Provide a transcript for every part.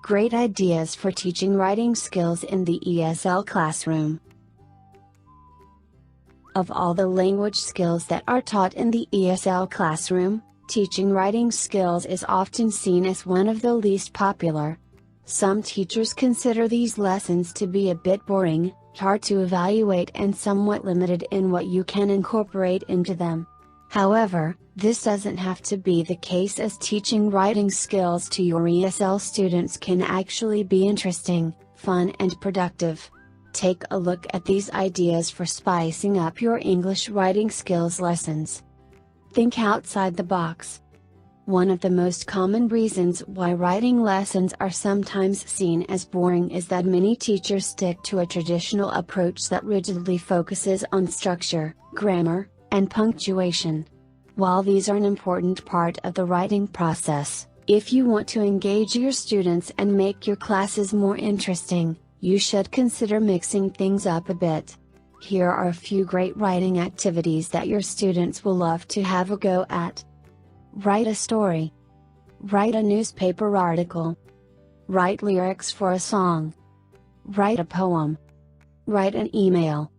Great ideas for teaching writing skills in the ESL classroom. Of all the language skills that are taught in the ESL classroom, teaching writing skills is often seen as one of the least popular. Some teachers consider these lessons to be a bit boring, hard to evaluate, and somewhat limited in what you can incorporate into them. However, this doesn't have to be the case, as teaching writing skills to your ESL students can actually be interesting, fun, and productive. Take a look at these ideas for spicing up your English writing skills lessons. Think outside the box. One of the most common reasons why writing lessons are sometimes seen as boring is that many teachers stick to a traditional approach that rigidly focuses on structure, grammar, and punctuation. While these are an important part of the writing process, if you want to engage your students and make your classes more interesting, you should consider mixing things up a bit. Here are a few great writing activities that your students will love to have a go at. Write a story. Write a newspaper article. Write lyrics for a song. Write a poem. Write an email.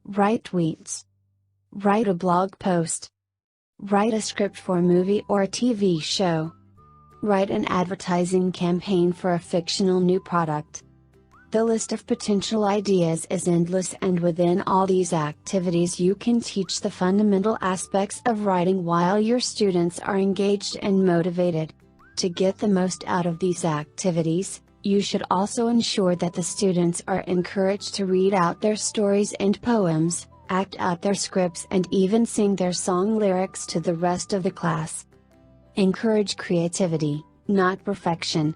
Write tweets. Write a blog post. Write a script for a movie or a TV show. Write an advertising campaign for a fictional new product. The list of potential ideas is endless, and within all these activities you can teach the fundamental aspects of writing while your students are engaged and motivated. To get the most out of these activities, you should also ensure that the students are encouraged to read out their stories and poems, act out their scripts, and even sing their song lyrics to the rest of the class. Encourage creativity, not perfection.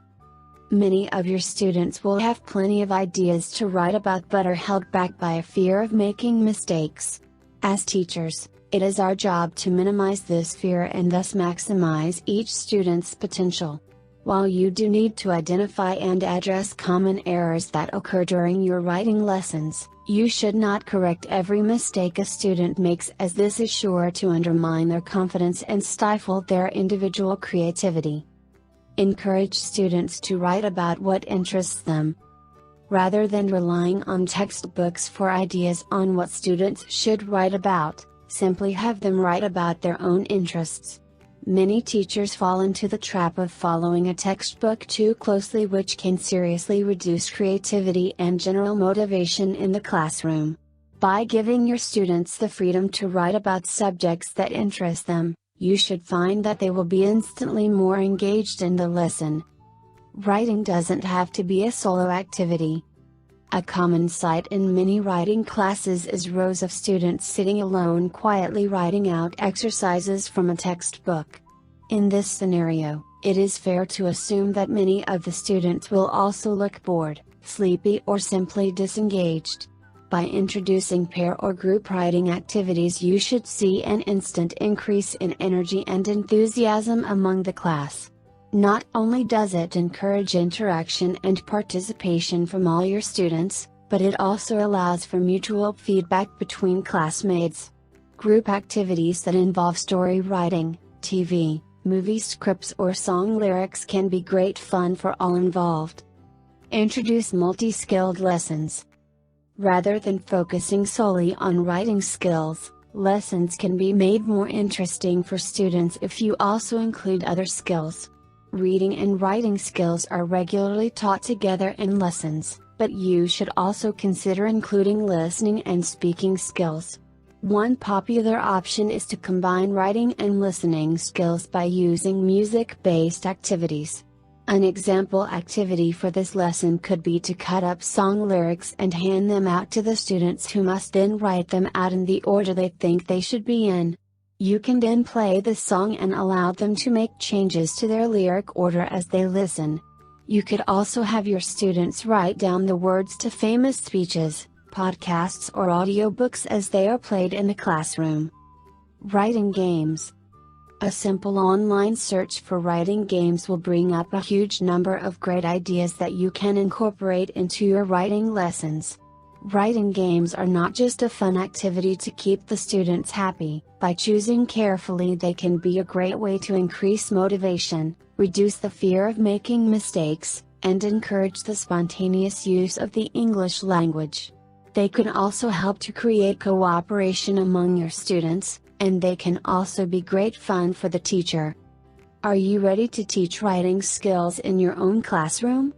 Many of your students will have plenty of ideas to write about but are held back by a fear of making mistakes. As teachers, it is our job to minimize this fear and thus maximize each student's potential. While you do need to identify and address common errors that occur during your writing lessons, you should not correct every mistake a student makes, as this is sure to undermine their confidence and stifle their individual creativity. Encourage students to write about what interests them. Rather than relying on textbooks for ideas on what students should write about, simply have them write about their own interests. Many teachers fall into the trap of following a textbook too closely, which can seriously reduce creativity and general motivation in the classroom. By giving your students the freedom to write about subjects that interest them, you should find that they will be instantly more engaged in the lesson. Writing doesn't have to be a solo activity. A common sight in many writing classes is rows of students sitting alone quietly writing out exercises from a textbook. In this scenario, it is fair to assume that many of the students will also look bored, sleepy, or simply disengaged. By introducing pair or group writing activities, you should see an instant increase in energy and enthusiasm among the class. Not only does it encourage interaction and participation from all your students, but it also allows for mutual feedback between classmates. Group activities that involve story writing, TV, movie scripts, or song lyrics can be great fun for all involved. Introduce multi-skilled lessons. Rather than focusing solely on writing skills, lessons can be made more interesting for students if you also include other skills. Reading and writing skills are regularly taught together in lessons, but you should also consider including listening and speaking skills. One popular option is to combine writing and listening skills by using music-based activities. An example activity for this lesson could be to cut up song lyrics and hand them out to the students, who must then write them out in the order they think they should be in. You can then play the song and allow them to make changes to their lyric order as they listen. You could also have your students write down the words to famous speeches, podcasts, or audiobooks as they are played in the classroom. Writing games. A simple online search for writing games will bring up a huge number of great ideas that you can incorporate into your writing lessons. Writing games are not just a fun activity to keep the students happy. By choosing carefully, they can be a great way to increase motivation, reduce the fear of making mistakes, and encourage the spontaneous use of the English language. They can also help to create cooperation among your students, and they can also be great fun for the teacher. Are you ready to teach writing skills in your own classroom?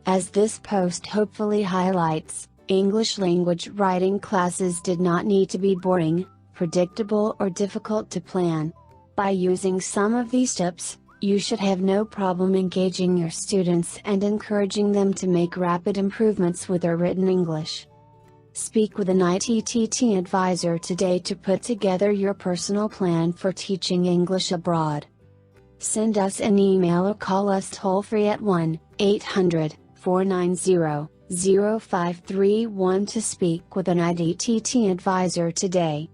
As this post hopefully highlights, English language writing classes did not need to be boring, predictable or difficult to plan. By using some of these tips, you should have no problem engaging your students and encouraging them to make rapid improvements with their written English. Speak with an ITTT advisor today to put together your personal plan for teaching English abroad. Send us an email or call us toll-free at 1-800-490-0531 to speak with an ITTT advisor today.